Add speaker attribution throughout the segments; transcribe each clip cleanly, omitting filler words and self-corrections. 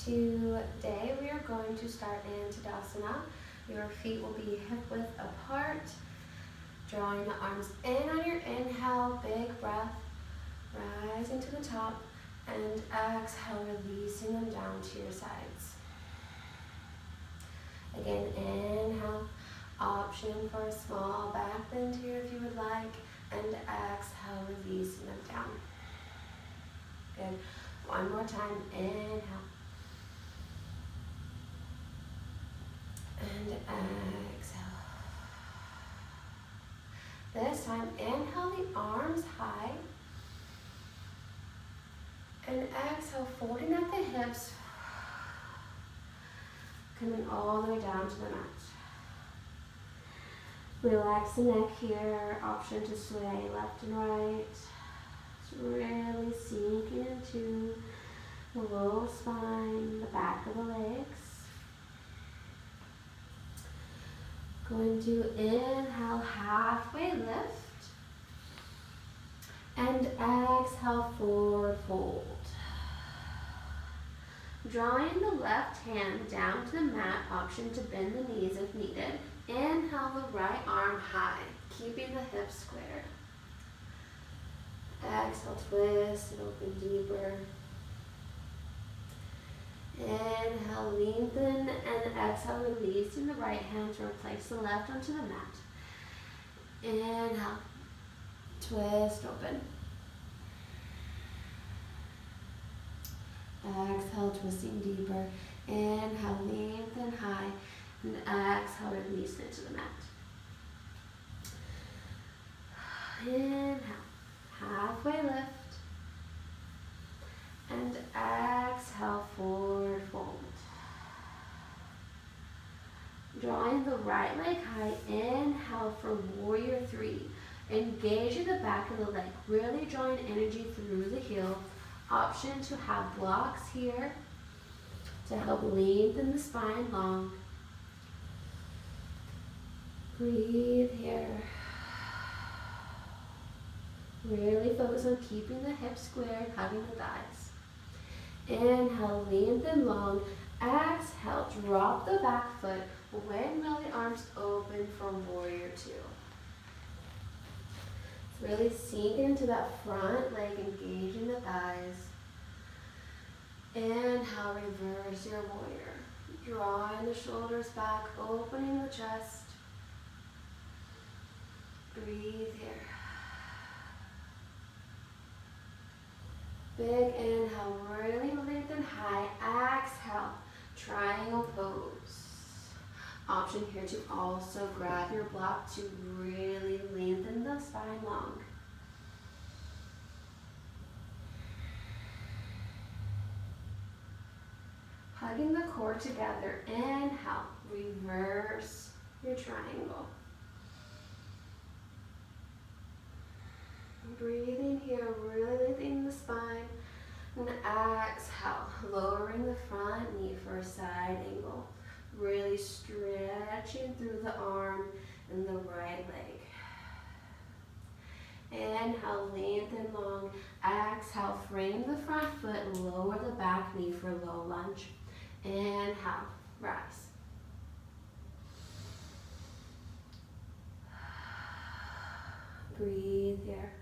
Speaker 1: Today we are going to start in Tadasana. Your feet will be hip width apart. Drawing the arms in on your inhale, big breath, rising to the top, and exhale, releasing them down to your sides. Again, inhale, option for a small back bend here if you would like, and exhale, releasing them down. Good. One more time, inhale. And exhale. This time, inhale the arms high. And exhale, folding at the hips. Coming all the way down to the mat. Relax the neck here. Option to sway left and right. Just really sinking into the low spine, the back of the legs. Going to inhale, halfway lift. And exhale, forward fold. Drawing the left hand down to the mat, option to bend the knees if needed. Inhale the right arm high, keeping the hips squared. Exhale, twist and open deeper. Inhale, lengthen, and exhale, releasing the right hand to replace the left onto the mat. Inhale, twist, open. Exhale, twisting deeper. Inhale, lengthen high, and exhale, release it to the mat. Inhale, halfway lift. And exhale, forward fold. Drawing the right leg high, inhale for warrior three. Engaging the back of the leg, really drawing energy through the heel. Option to have blocks here to help lengthen the spine long. Breathe here. Really focus on keeping the hips squared, hugging the thighs. Inhale, lengthen long. Exhale, drop the back foot. Windmill the arms open for warrior two. Really sink into that front leg, engaging the thighs. Inhale, reverse your warrior. Drawing the shoulders back, opening the chest. Breathe here. Big inhale, really lengthen high. Exhale, triangle pose. Option here to also grab your block to really lengthen the spine long. Hugging the core together. Inhale, reverse your triangle. Breathing here, really lengthening the spine. And exhale, lowering the front knee for a side angle. Really stretching through the arm and the right leg. Inhale, lengthen long. Exhale, frame the front foot, lower the back knee for low lunge. Inhale, rise. Breathe here.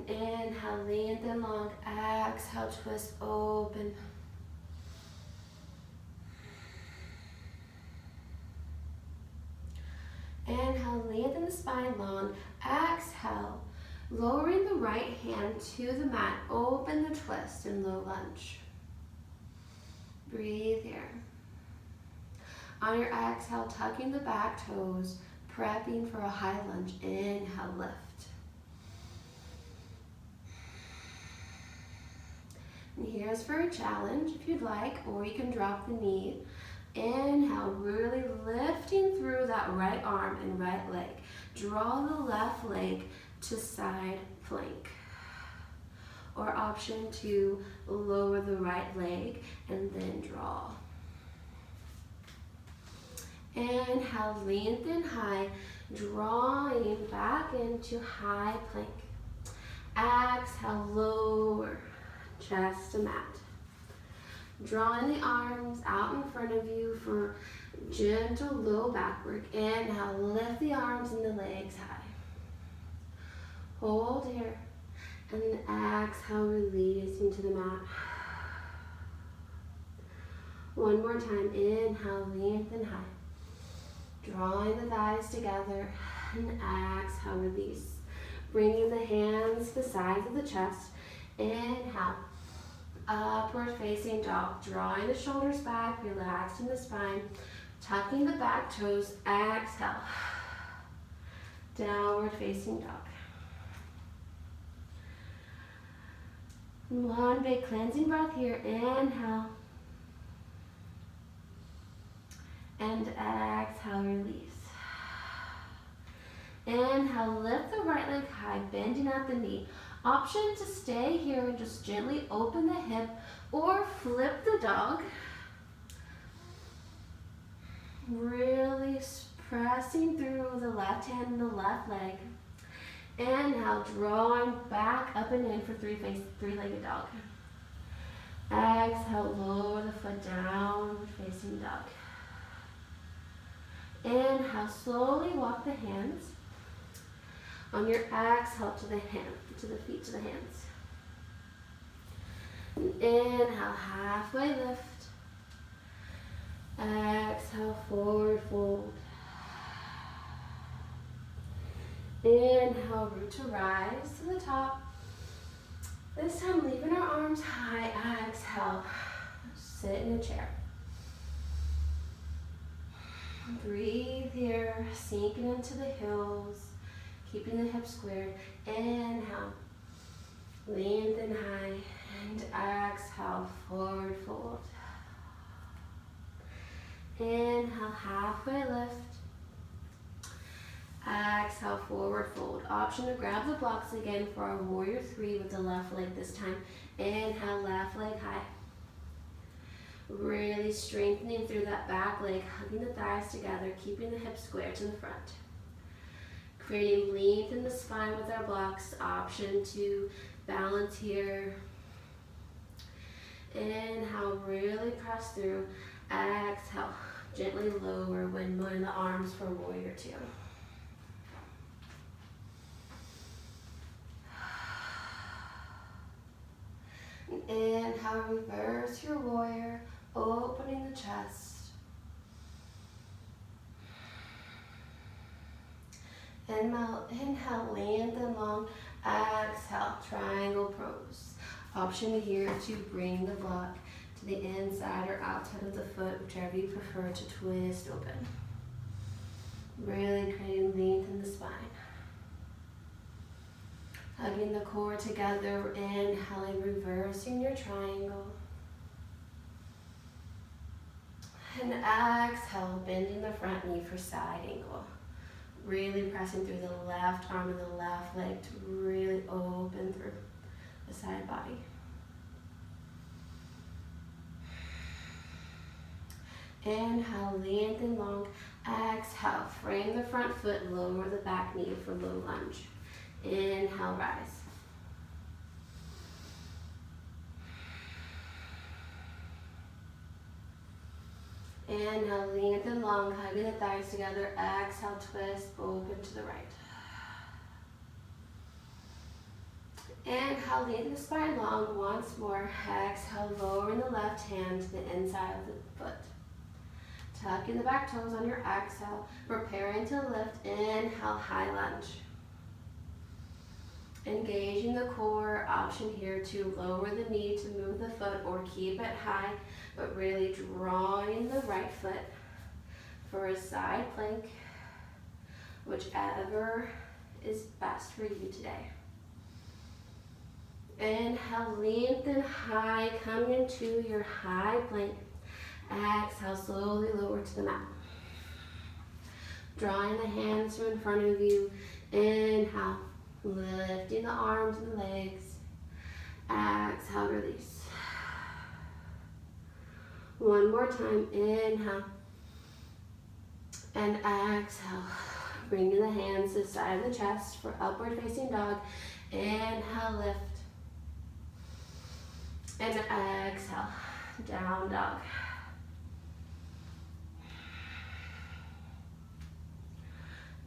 Speaker 1: Inhale, lengthen long. Exhale, twist open. Inhale, lengthen the spine long. Exhale, lowering the right hand to the mat. Open the twist in low lunge. Breathe here. On your exhale, tucking the back toes, prepping for a high lunge. Inhale, lift. And here's for a challenge if you'd like, or you can drop the knee. Inhale, really lifting through that right arm and right leg. Draw the left leg to side plank. Or option to lower the right leg and then draw. Inhale, lengthen high, drawing back into high plank. Exhale, lower, chest to mat. Drawing the arms out in front of you for gentle low back work. Inhale, lift the arms and the legs high. Hold here. And then exhale, releasing to the mat. One more time. Inhale, lengthen high. Drawing the thighs together. And exhale, release. Bringing the hands to the sides of the chest. Inhale. Upward facing dog. Drawing the shoulders back. Relaxing the spine. Tucking the back toes. Exhale. Downward facing dog. One big cleansing breath here. Inhale. And exhale, release. Inhale, lift the right leg high, bending at the knee. Option to stay here and just gently open the hip or flip the dog. Really pressing through the left hand and the left leg. Inhale, drawing back up and in for three-legged dog. Exhale, lower the foot down, facing dog. Inhale, slowly walk the hands. On your exhale to the feet, to the hands. Inhale, halfway lift. Exhale, forward fold. Inhale, root to rise to the top. This time, leaving our arms high. Exhale, sit in a chair. Breathe here, sinking into the heels, keeping the hips squared. Inhale, lengthen high, and exhale, forward fold. Inhale, halfway lift. Exhale, forward fold. Option to grab the blocks again for our warrior three with the left leg this time. Inhale, left leg high. Really strengthening through that back leg, hugging the thighs together, keeping the hips square to the front. Creating length in the spine with our blocks. Option to balance here. Inhale, really press through. Exhale, gently lower when moving the arms for warrior two. Inhale, reverse your warrior, opening the chest. Inhale, lengthen long. Exhale, triangle pose. Option here to bring the block to the inside or outside of the foot, whichever you prefer to twist open. Really creating length in the spine. Hugging the core together, inhaling, reversing your triangle. And exhale, bending the front knee for side angle. Really pressing through the left arm and the left leg to really open through the side body. Inhale, lengthen long. Exhale, frame the front foot, lower the back knee for low lunge. Inhale, rise. Inhale, lengthen long, hugging the thighs together. Exhale, twist, open to the right. Inhale, lengthen the spine long once more. Exhale, lowering the left hand to the inside of the foot. Tucking the back toes on your exhale, preparing to lift. Inhale, high lunge. Engaging the core. Option here to lower the knee to move the foot or keep it high, but really drawing the right foot for a side plank, whichever is best for you today. Inhale, lengthen high, come into your high plank. Exhale, slowly lower to the mat. Drawing the hands from in front of you. Inhale, lifting the arms and the legs. Exhale, release. One more time, inhale. And exhale, bringing the hands to the side of the chest for upward facing dog. Inhale, lift. And exhale, down dog.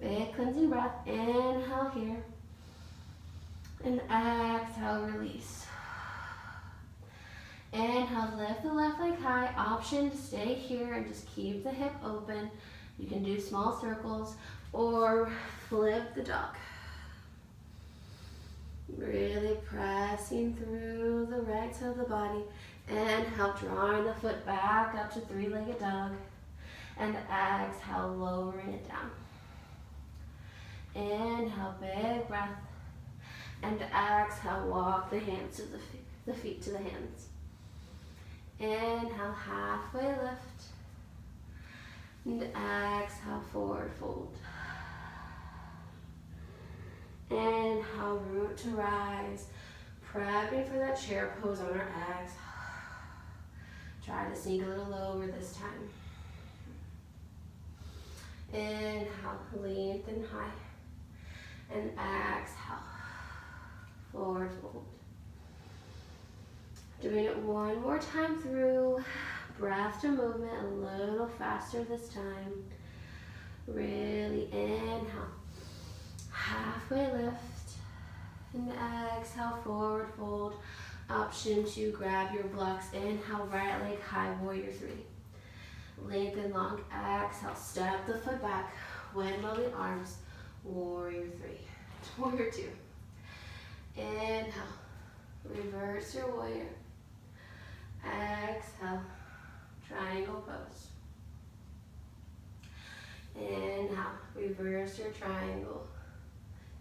Speaker 1: Big cleansing breath, inhale here, and exhale, release. Inhale, lift the left leg high, option to stay here and just keep the hip open. You can do small circles or flip the dog. Really pressing through the right side of the body. Inhale, drawing the foot back up to three-legged dog. And exhale, lowering it down. Inhale, big breath. And exhale, walk the hands to the feet to the hands. Inhale, halfway lift. And exhale, forward fold. Inhale, root to rise. Prepping for that chair pose on our exhale. Try to sink a little lower this time. Inhale, lengthen high. And exhale, forward fold. Doing it one more time through. Breath to movement a little faster this time. Really inhale. Halfway lift. And exhale, forward fold. Option to grab your blocks. Inhale, right leg high, warrior three. Lengthen long. Exhale, step the foot back. Windmill the arms. Warrior three. Warrior two. Inhale. Reverse your warrior. Exhale. Triangle pose. Inhale. Reverse your triangle.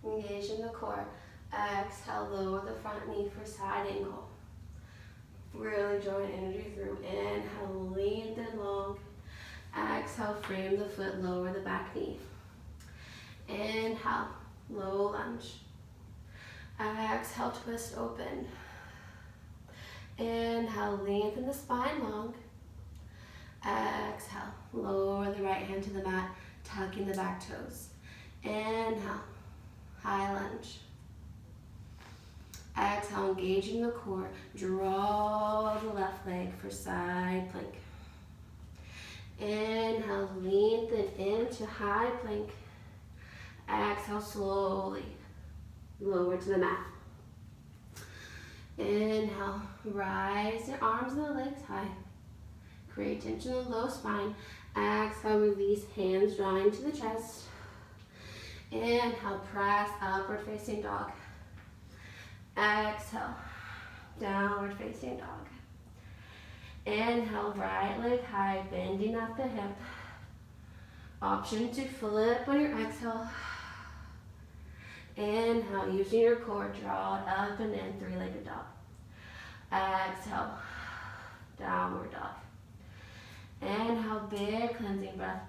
Speaker 1: Engage in the core. Exhale. Lower the front knee for side angle. Really join energy through. Inhale. Lengthen long. Exhale. Frame the foot. Lower the back knee. Inhale. Low lunge. Exhale, twist open. Inhale, lengthen the spine long. Exhale, lower the right hand to the mat, tucking the back toes. Inhale, high lunge. Exhale, engaging the core. Draw the left leg for side plank. Inhale, lengthen into high plank. Exhale, slowly lower to the mat. Inhale, rise your arms and the legs high. Create tension in the low spine. Exhale, release, hands drawing to the chest. Inhale, press upward facing dog. Exhale, downward facing dog. Inhale, right leg high, bending at the hip. Option to flip on your exhale. Inhale, using your core, draw it up and in, three-legged dog. Exhale, downward dog. Inhale, big cleansing breath.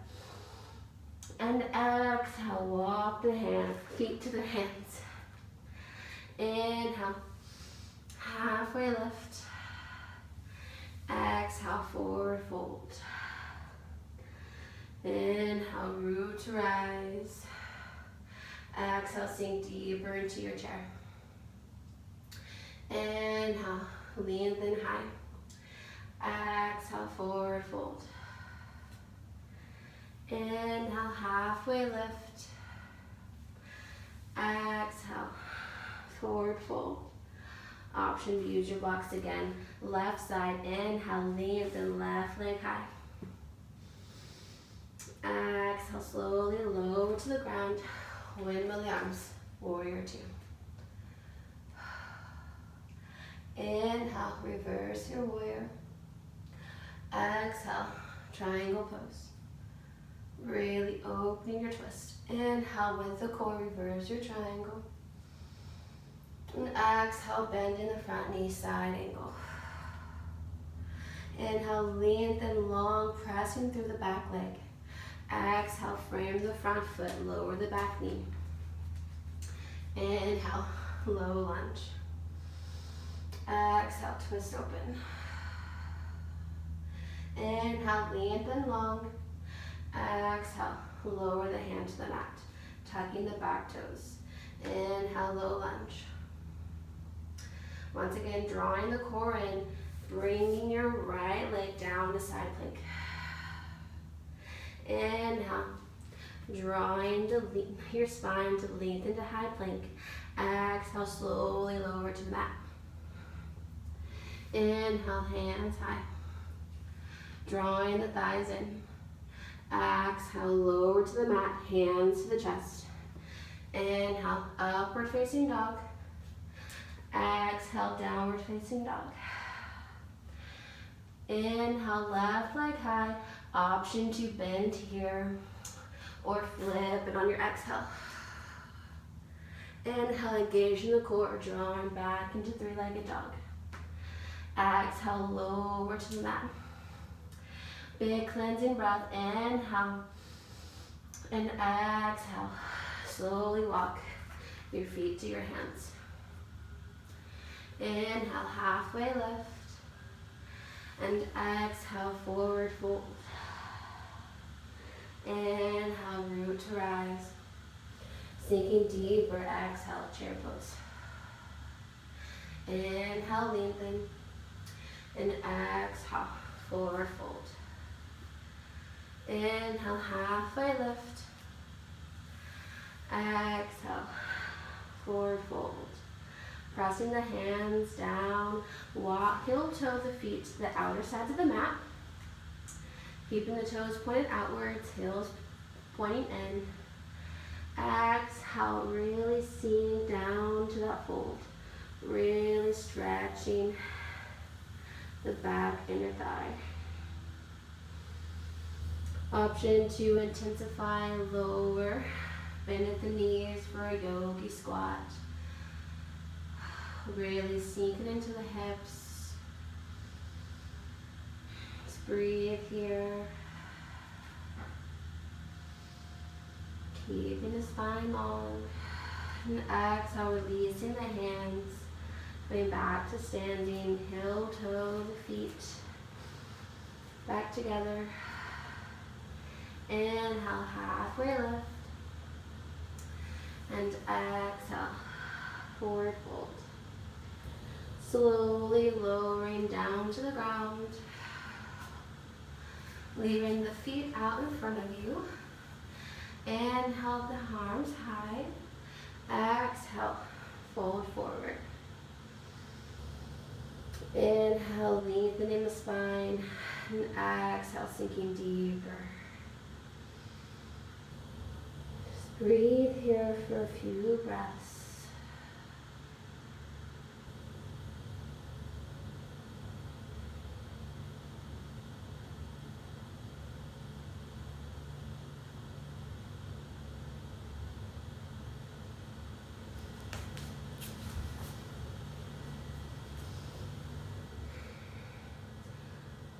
Speaker 1: And exhale, walk the hands, feet to the hands. Inhale, halfway lift. Exhale, forward fold. Inhale, root to rise. Exhale, sink deeper into your chair. Inhale, lengthen high. Exhale, forward fold. Inhale, halfway lift. Exhale, forward fold. Option to use your blocks again. Left side, inhale, lengthen left leg high. Exhale, slowly lower to the ground. Windmill the arms, warrior two. Inhale, reverse your warrior. Exhale, triangle pose. Really opening your twist. Inhale, with the core, reverse your triangle. And exhale, bend in the front knee, side angle. Inhale, lengthen long, pressing through the back leg. Exhale, frame the front foot, lower the back knee. Inhale, low lunge. Exhale, twist open. Inhale, lengthen long. Exhale, lower the hand to the mat, tucking the back toes. Inhale, low lunge. Once again, drawing the core in, bringing your right leg down to side plank. Inhale, drawing your spine to lengthen to high plank. Exhale, slowly lower to the mat. Inhale, hands high, drawing the thighs in. Exhale, lower to the mat, hands to the chest. Inhale, upward facing dog. Exhale, downward facing dog. Inhale, left leg high. Option to bend here or flip it on your exhale. Inhale, engaging the core, drawing back into three-legged dog. Exhale, lower to the mat. Big cleansing breath. Inhale and exhale. Slowly walk your feet to your hands. Inhale, halfway lift. And exhale, forward fold. Inhale, root to rise. Sinking deeper, exhale, chair pose. Inhale, lengthen. And exhale, forward fold. Inhale, halfway lift. Exhale, forward fold. Pressing the hands down, walk heel toe the feet to the outer sides of the mat. Keeping the toes pointed outwards, heels pointing in. Exhale, really sink down to that fold. Really stretching the back inner thigh. Option to intensify lower. Bend at the knees for a yogi squat. Really sinking into the hips. Just breathe here. Keeping the spine long. And exhale, releasing the hands. Coming back to standing, heel toe the feet. Back together. Inhale, halfway lift. And exhale, forward fold. Slowly lowering down to the ground. Leaving the feet out in front of you. Inhale, the arms high. Exhale, fold forward. Inhale, lengthening the spine. And exhale, sinking deeper. Just breathe here for a few breaths.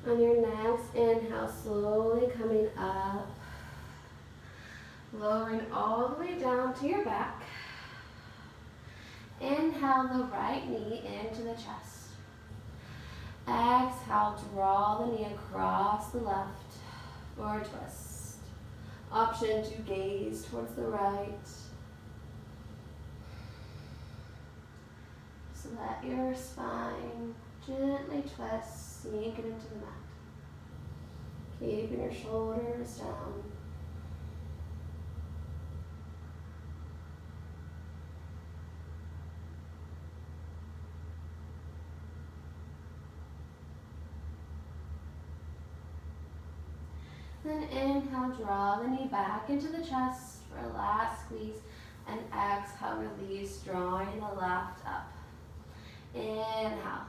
Speaker 1: On your next inhale, slowly coming up, lowering all the way down to your back. Inhale the right knee into the chest. Exhale, draw the knee across the left for a twist. Option to gaze towards the right. So let your spine gently twist, sink it into the mat. Keeping your shoulders down. Then inhale, draw the knee back into the chest for a last squeeze. And exhale, release, drawing the left up. Inhale,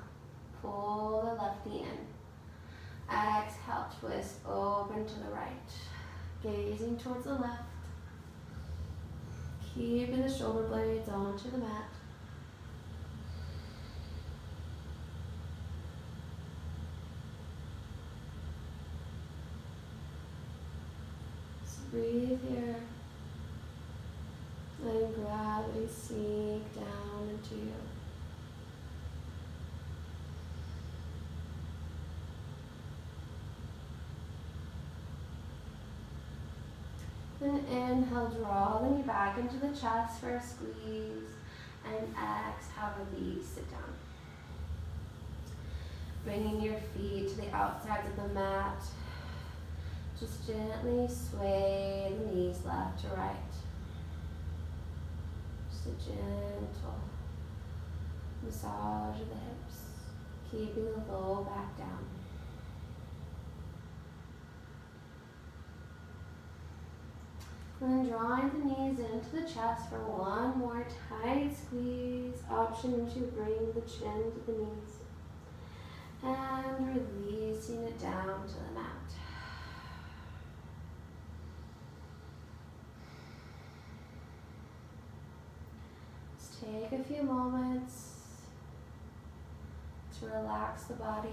Speaker 1: pull the left knee in. Exhale, twist open to the right. Gazing towards the left. Keeping the shoulder blades onto the mat. Just breathe here. Letting gravity sink down into you. Then inhale, draw the knee back into the chest for a squeeze. And exhale, release, sit down. Bringing your feet to the outsides of the mat. Just gently sway the knees left to right. Just a gentle massage of the hips, keeping the low back down. And then drawing the knees into the chest for one more tight squeeze. Option to bring the chin to the knees. And releasing it down to the mat. Just take a few moments to relax the body.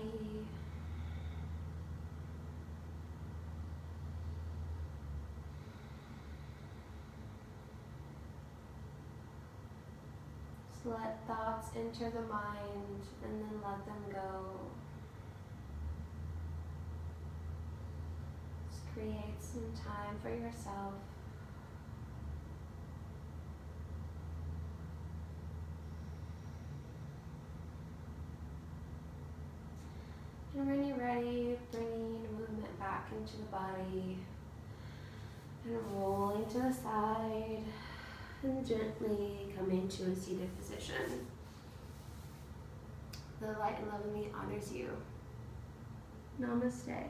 Speaker 1: Just let thoughts enter the mind and then let them go. Just create some time for yourself. And when you're ready, bringing movement back into the body and rolling to the side and gently coming to a seated position. The light and love in me honors you. Namaste.